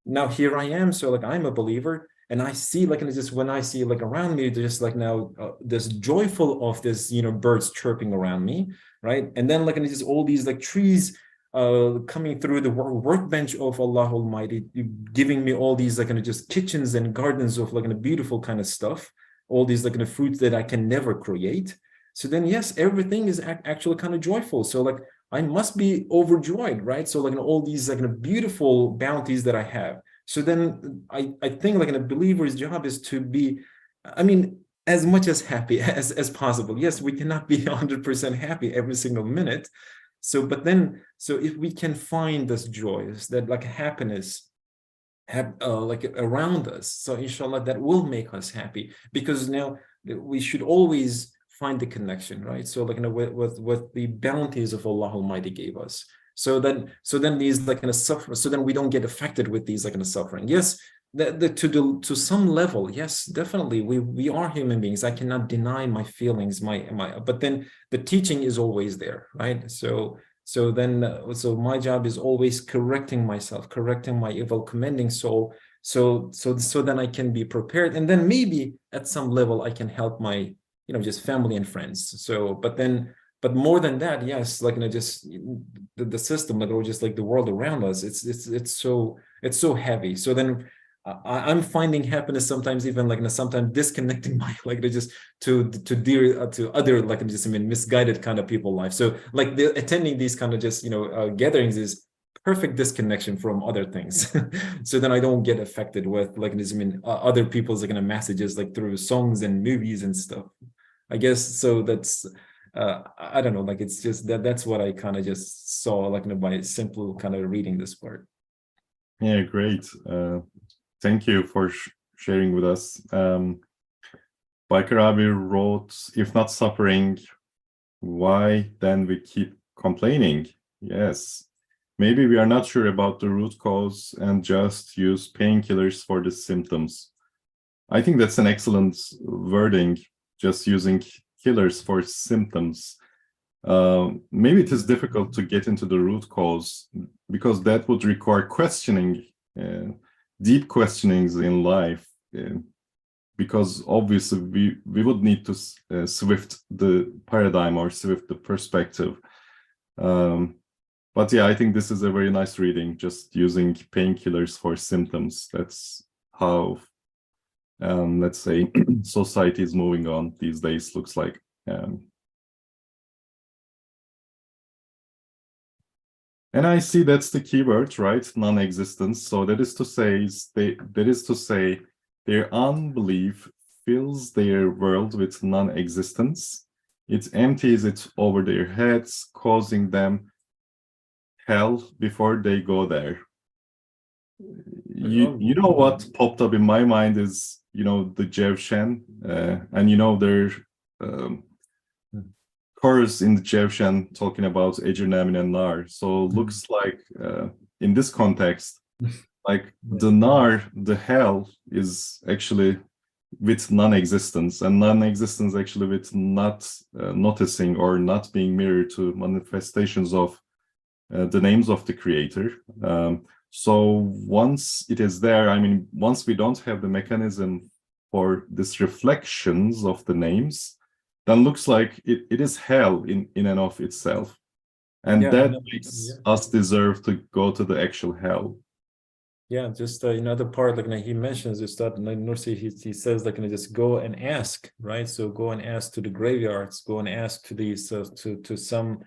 now here I am, so, like, I'm a believer, and I see, like, and it's just when I see, like, around me, just, like, now this joyful of this, birds chirping around me, right? And then, like, and it's just all these, like, trees coming through the workbench of Allah Almighty, giving me all these, like, and just kitchens and gardens of, like, a beautiful kind of stuff, all these, like, fruits that I can never create. So then, yes, everything is actually kind of joyful. So, like, I must be overjoyed, right? So, like, all these, like, beautiful bounties that I have. So then I think, like, a believer's job is to be, I mean, as much as happy as possible. Yes, we cannot be 100% happy every single minute. So, but then, so if we can find this joys, that, like, happiness, like, around us, so inshallah that will make us happy, because now we should always find the connection, right? So, like, with the bounties of Allah Almighty gave us. So then these, like, suffer. So then we don't get affected with these, like, suffering. Yes, to some level, yes, definitely we are human beings. I cannot deny my feelings, but then the teaching is always there, right? So my job is always correcting myself, correcting my evil, commending soul. So then I can be prepared, and then maybe at some level I can help my just family and friends. So, but more than that, yes, like, just the system, like, or just, like, the world around us, it's so heavy. So then I'm finding happiness sometimes, even, like, sometimes disconnecting my, like, just to other, like, just misguided kind of people life. So, like, attending these kind of just gatherings is perfect disconnection from other things. So then I don't get affected with, like, other people's, like, messages, like, through songs and movies and stuff, I guess. So that's I don't know, like, it's just that's what I kind of just saw, like, by simple kind of reading this part. Yeah, great. Thank you for sharing with us. Biker Abi wrote, if not suffering, why then we keep complaining? Yes, maybe we are not sure about the root cause and just use painkillers for the symptoms. I think that's an excellent wording, just using killers for symptoms. Maybe it is difficult to get into the root cause, because that would require questioning, deep questionings in life, because obviously we would need to shift the paradigm or shift the perspective. But yeah, I think this is a very nice reading, just using painkillers for symptoms. That's how, let's say, society is moving on these days, looks like. And I see that's the keyword, right? Non-existence. So that is to say, their unbelief fills their world with non-existence. It empties it over their heads, causing them hell before they go there. You know what popped up in my mind is, the Jevshan, and their chorus in the Jevshan talking about Ecir Namin and Nar. So looks like in this context, like the Nar, the hell, is actually with non-existence, and non-existence actually with not noticing or not being mirrored to manifestations of the names of the creator. So once it is there, once we don't have the mechanism for these reflections of the names, then looks like it is hell in and of itself. And that makes us deserve to go to the actual hell. Yeah, just another part, like he mentions is that Nursi, he says, like, just go and ask, right? So go and ask to the graveyards, go and ask to these to some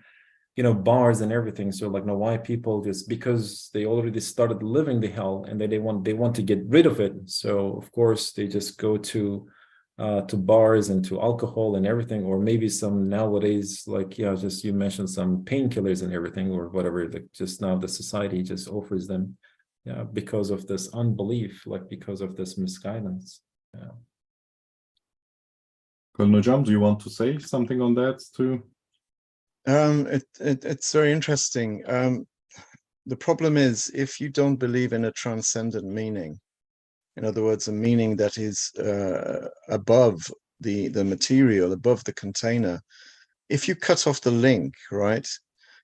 bars and everything. So like, why people, just because they already started living the hell and they want to get rid of it. So of course they just go to bars and to alcohol and everything, or maybe some nowadays, like, just you mentioned some painkillers and everything, or whatever, like just now the society just offers them, because of this unbelief, like because of this misguidance. Kalin Hocam, do you want to say something on that too? It's very interesting. The problem is, if you don't believe in a transcendent meaning, in other words, a meaning that is above the material, above the container, if you cut off the link, right,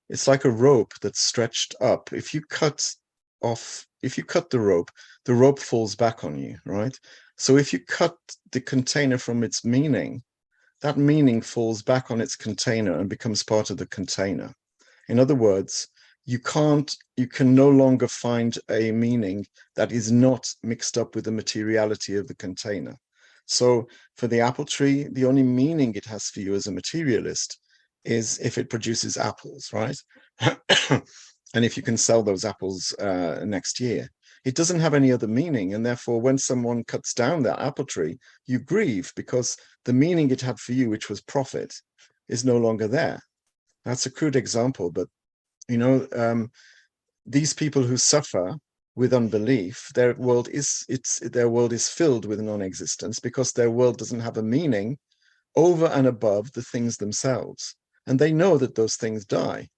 it's like a rope that's stretched up. If you cut the rope falls back on you, right? So if you cut the container from its meaning, that meaning falls back on its container and becomes part of the container. In other words, you can no longer find a meaning that is not mixed up with the materiality of the container. So for the apple tree, the only meaning it has for you as a materialist is if it produces apples, right? And if you can sell those apples next year. It doesn't have any other meaning, and therefore when someone cuts down that apple tree, you grieve because the meaning it had for you, which was profit, is no longer there. That's a crude example, but these people who suffer with unbelief, their world is filled with non-existence because their world doesn't have a meaning over and above the things themselves, and they know that those things die.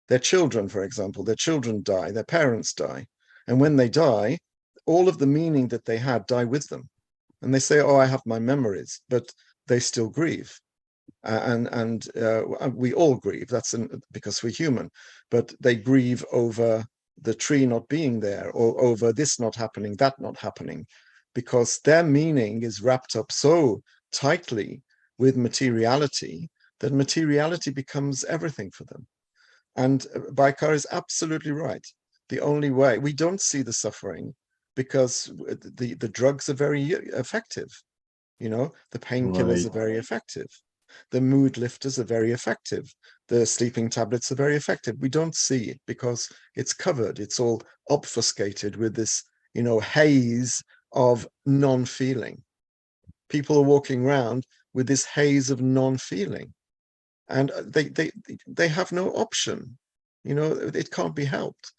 Their children, for example, their children die, their parents die. And when they die, all of the meaning that they had die with them. And they say, oh, I have my memories, but they still grieve. And we all grieve, because we're human, but they grieve over the tree not being there, or over this not happening, that not happening, because their meaning is wrapped up so tightly with materiality that materiality becomes everything for them. And Baikar is absolutely right. The only way, we don't see the suffering because the drugs are very effective. The painkillers are very effective. The mood lifters are very effective. The sleeping tablets are very effective. We don't see it because it's covered. It's all obfuscated with this, haze of non-feeling. People are walking around with this haze of non-feeling. And they have no option. It can't be helped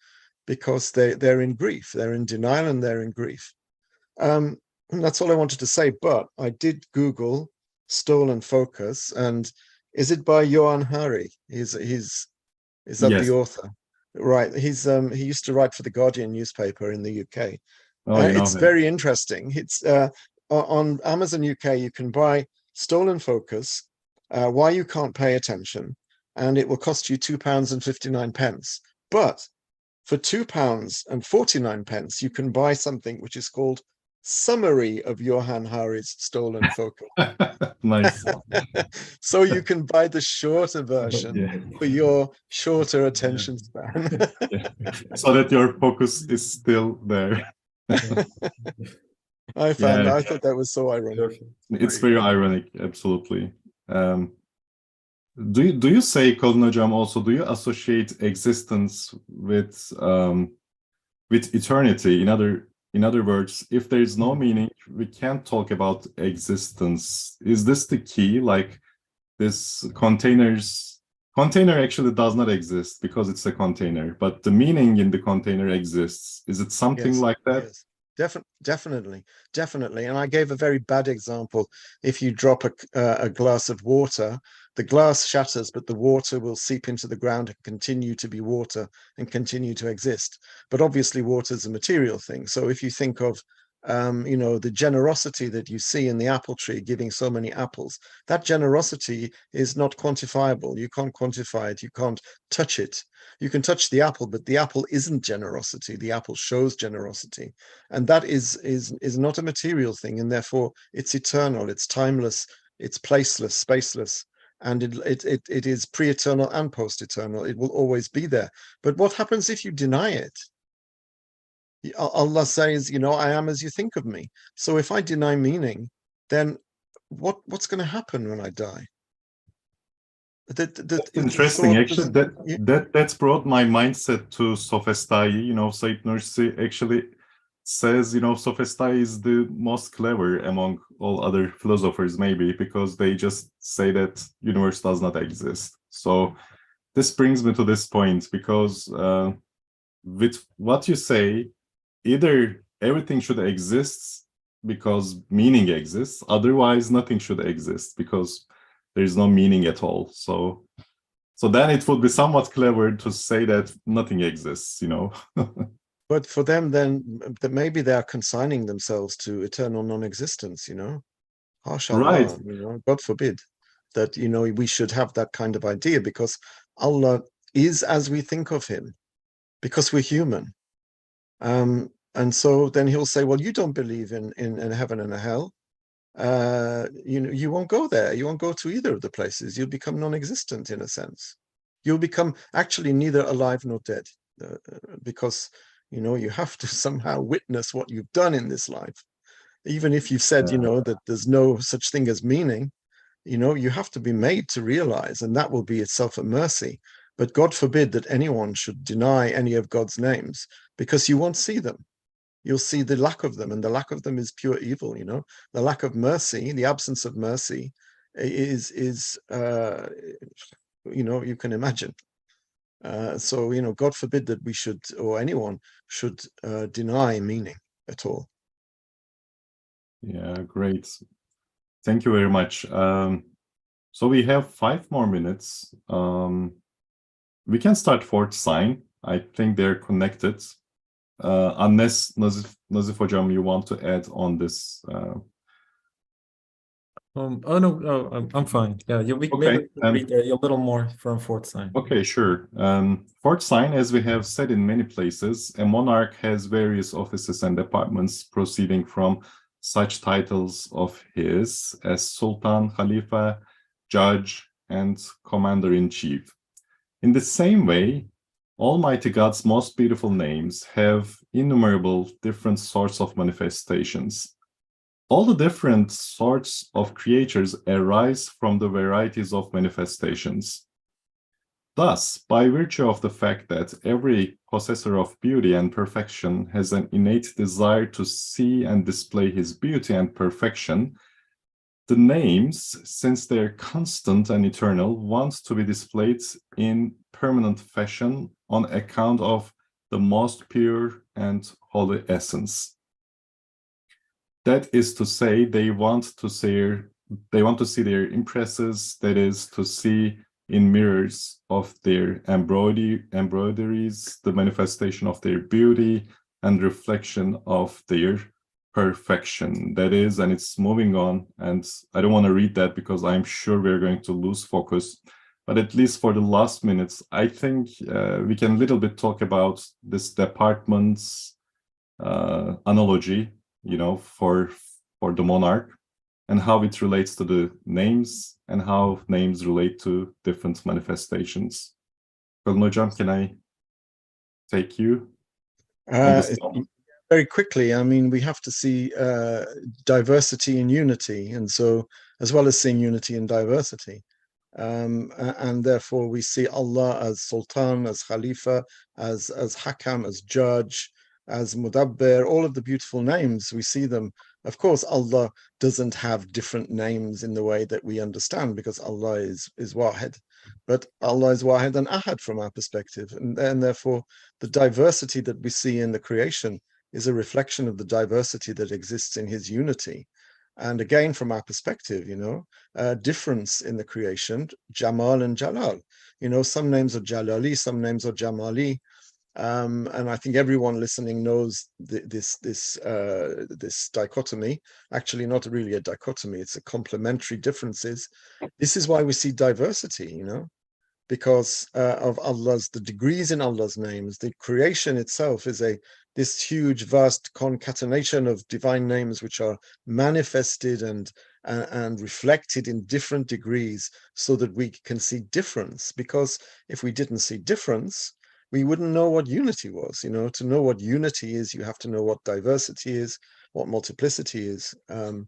because they're in grief, they're in denial, and they're in grief. And that's all I wanted to say. But I did Google Stolen Focus, and is it by Johan Hari? Is that the author? Right. He used to write for the Guardian newspaper in the UK. It's very interesting. It's on Amazon UK. You can buy Stolen Focus. Why you can't pay attention, and it will cost you £2.59. But for £2.49, you can buy something which is called summary of Johann Hari's stolen focus. Nice. So you can buy the shorter version Yeah. for your shorter attention span. Yeah. So that your focus is still there. I Yeah, thought that was so ironic. it's very ironic, absolutely. Do you say, Colin Hocam, also, do you associate existence with eternity? In other words, if there is no meaning, we can't talk about existence. Is this the key? Like this container actually does not exist because it's a container, but the meaning in the container exists. Is it something Yes, like that? yes. Definitely. And I gave a very bad example. If you drop a glass of water, the glass shatters, but the water will seep into the ground and continue to be water and continue to exist. But obviously, water is a material thing. So if you think of the generosity that you see in the apple tree giving so many apples, that generosity is not quantifiable. You can't quantify it. You can't touch it. You can touch the apple, but the apple isn't generosity. The apple shows generosity, and that is not a material thing, and therefore it's eternal, it's timeless, it's placeless, spaceless, and it is pre-eternal and post-eternal. It will always be there. But what happens if you deny it? Allah says, I am as you think of me. So if I deny meaning, then what's going to happen when I die? That's interesting. Actually, that's brought my mindset to Sophestai. Said Nursi actually says, Sophestai is the most clever among all other philosophers, maybe, because they just say that universe does not exist. So this brings me to this point, because with what you say, either everything should exist because meaning exists, otherwise nothing should exist because there is no meaning at all. So then it would be somewhat clever to say that nothing exists, But for them, then maybe they are consigning themselves to eternal non-existence, Harsh Right. Allah, God forbid that, we should have that kind of idea, because Allah is as we think of him, because we're human. And so then he'll say, well, you don't believe in heaven and a hell. You won't go there. You won't go to either of the places. You'll become non-existent in a sense. You'll become actually neither alive nor dead, because you have to somehow witness what you've done in this life. Even if you've said, that there's no such thing as meaning, you have to be made to realize, and that will be itself a mercy. But God forbid that anyone should deny any of God's names, because you won't see them. You'll see the lack of them, and the lack of them is pure evil. The lack of mercy, the absence of mercy is you can imagine. So God forbid that we should, or anyone should, deny meaning at all. Yeah, great. Thank you very much. So we have 5 more minutes. We can start fourth sign. I think they're connected. Unless Nazif Hocam, you want to add on this? I'm fine. Yeah, we Okay, maybe read a little more from fourth sign. Okay, sure. Fourth sign, as we have said in many places, a monarch has various offices and departments proceeding from such titles of his as Sultan, Khalifa, Judge, and Commander-in-Chief. In the same way, Almighty God's most beautiful names have innumerable different sorts of manifestations. All the different sorts of creatures arise from the varieties of manifestations. Thus, by virtue of the fact that every possessor of beauty and perfection has an innate desire to see and display his beauty and perfection, the names, since they are constant and eternal, want to be displayed in permanent fashion on account of the most pure and holy essence. That is to say, they want to see their impresses, that is, to see in mirrors of their embroideries the manifestation of their beauty and reflection of their perfection. That is, and it's moving on, and I don't want to read that because I'm sure we're going to lose focus, but at least for the last minutes, I think we can a little bit talk about this department's analogy, for the monarch, and how it relates to the names and how names relate to different manifestations. Kalın Hocam, can I take you on this topic? Very quickly, I mean, we have to see diversity in unity, and so as well as seeing unity in diversity. And therefore we see Allah as Sultan, as Khalifa, as Hakam, as Judge, as Mudabbir, all of the beautiful names, we see them. Of course, Allah doesn't have different names in the way that we understand, because Allah is Wahid. But Allah is Wahid and Ahad from our perspective. And therefore, the diversity that we see in the creation is a reflection of the diversity that exists in His unity. And again, from our perspective, difference in the creation, Jamal and Jalal. Some names are Jalali, some names are Jamali. And I think everyone listening knows this dichotomy. Actually, not really a dichotomy, it's a complementary differences. This is why we see diversity, because of the degrees in Allah's names. The creation itself is this huge, vast concatenation of divine names, which are manifested and reflected in different degrees, so that we can see difference. Because if we didn't see difference, we wouldn't know what unity was. To know what unity is, you have to know what diversity is, what multiplicity is. And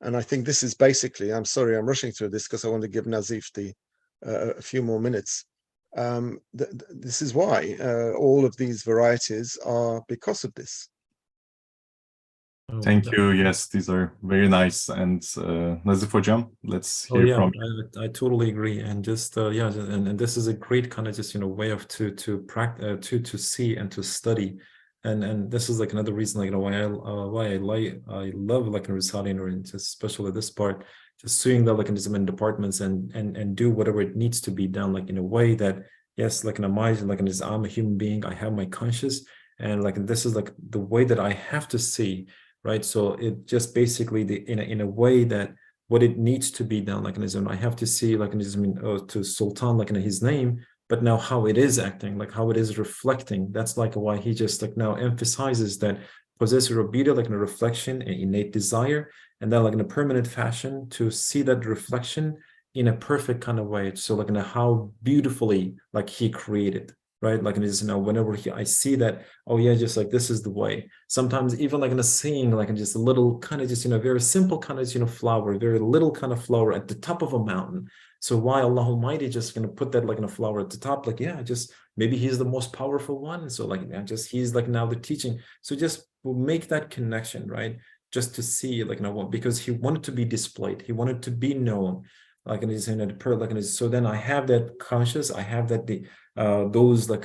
I think this is basically, I'm sorry, I'm rushing through this because I want to give Nazif a few more minutes. This is why all of these varieties are because of this. Thank you. Yes, these are very nice. And Nazif Hocam, let's hear from you. I totally agree. And just and this is a great kind of just way of to practice to see and to study. And this is like another reason, like why I love like Risale-i Nur, and especially this part, just seeing that like in different departments and do whatever it needs to be done, like in a way that, yes, like in a mind, like in this, I'm a human being, I have my conscious, and like this is like the way that I have to see, right? So it just basically in a way that what it needs to be done, like in his own, I have to see like in his to Sultan, like in his name, but now how it is acting, like how it is reflecting. That's like why he just like now emphasizes that possessor of beauty, like in a reflection, an innate desire, and then like in a permanent fashion to see that reflection in a perfect kind of way. So like in how beautifully like he created, right? Like in his, whenever I see that, oh yeah, just like this is the way. Sometimes even like in a seeing, like in just a little kind of just very simple kind of flower, very little kind of flower at the top of a mountain. So why Allah Almighty just gonna put that like in a flower at the top? Like, yeah, just maybe He's the most powerful one. So like just He's like now the teaching. So just make that connection, right? Just to see like what, because He wanted to be displayed, He wanted to be known, like in his like in his, so then I have that conscious, I have that those like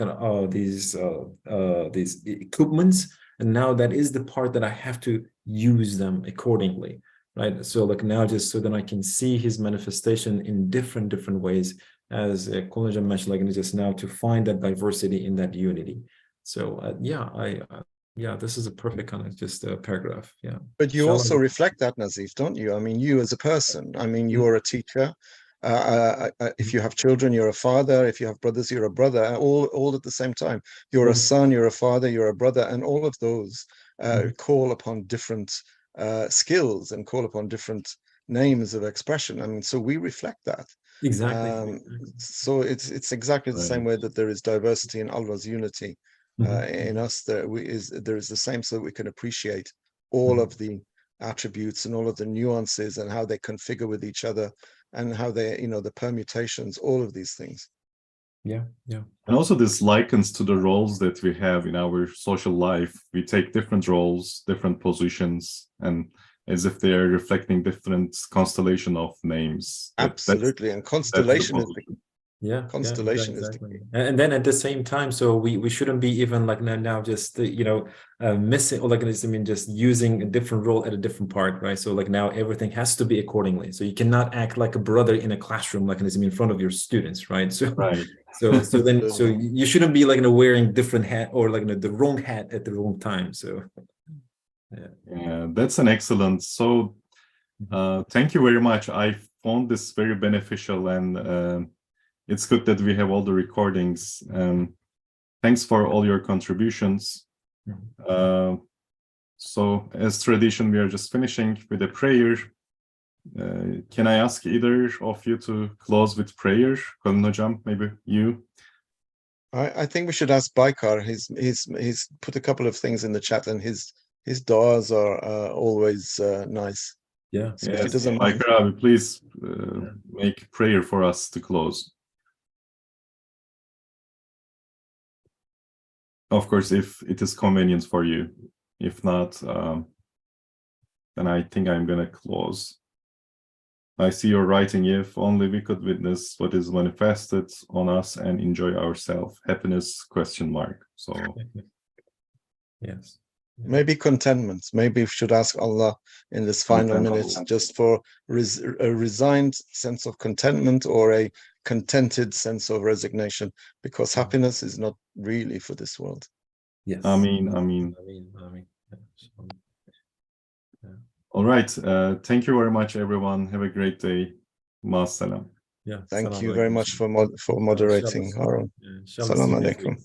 these equipments, and now that is the part that I have to use them accordingly, right? So like now just so then I can see His manifestation in different ways, as Kalın Hocam mentioned, like just now to find that diversity in that unity. So this is a perfect kind of just paragraph. Yeah. But you also reflect that, Nazif, don't you? I mean, you as a person, I mean, you are a teacher. If you have children, you're a father. If you have brothers, you're a brother, all at the same time. You're a son, you're a father, you're a brother, and all of those call upon different skills and call upon different names of expression. I mean, so we reflect that. Exactly. So it's exactly the same way that there is diversity in Allah's unity. In us, there is the same, so that we can appreciate all of the attributes and all of the nuances and how they configure with each other and how they, the permutations, all of these things. Yeah. And also this likens to the roles that we have in our social life. We take different roles, different positions, and as if they are reflecting different constellation of names. Absolutely, and constellation is the constellation is the key. And then at the same time, so we shouldn't be even like now just missing, or like just using a different role at a different part, right? So like now everything has to be accordingly. So you cannot act like a brother in a classroom, like in front of your students, right? So so you shouldn't be like wearing different hat or like the wrong hat at the wrong time. So yeah, that's an excellent. So thank you very much. I found this very beneficial, and it's good that we have all the recordings. Thanks for all your contributions. So as tradition, we are just finishing with a prayer. Can I ask either of you to close with prayer? Kalın Hocam, maybe you. I think we should ask Baykar. He's put a couple of things in the chat, and his du'as are always nice. Yeah. So if he doesn't mind. Baykar abi, please make prayer for us to close. Of course, if it is convenient for you. If not, then I think I'm gonna close. I see you're writing, if only we could witness what is manifested on us and enjoy ourselves. Happiness, ? So Yes. Maybe contentment. Maybe we should ask Allah in this final minute just for a resigned sense of contentment or a contented sense of resignation, because happiness is not really for this world. Yes. Ameen. All right. Thank you very much, everyone. Have a great day. Ma salam. Yeah. Thank you very much for moderating, Harun. Salam alaikum.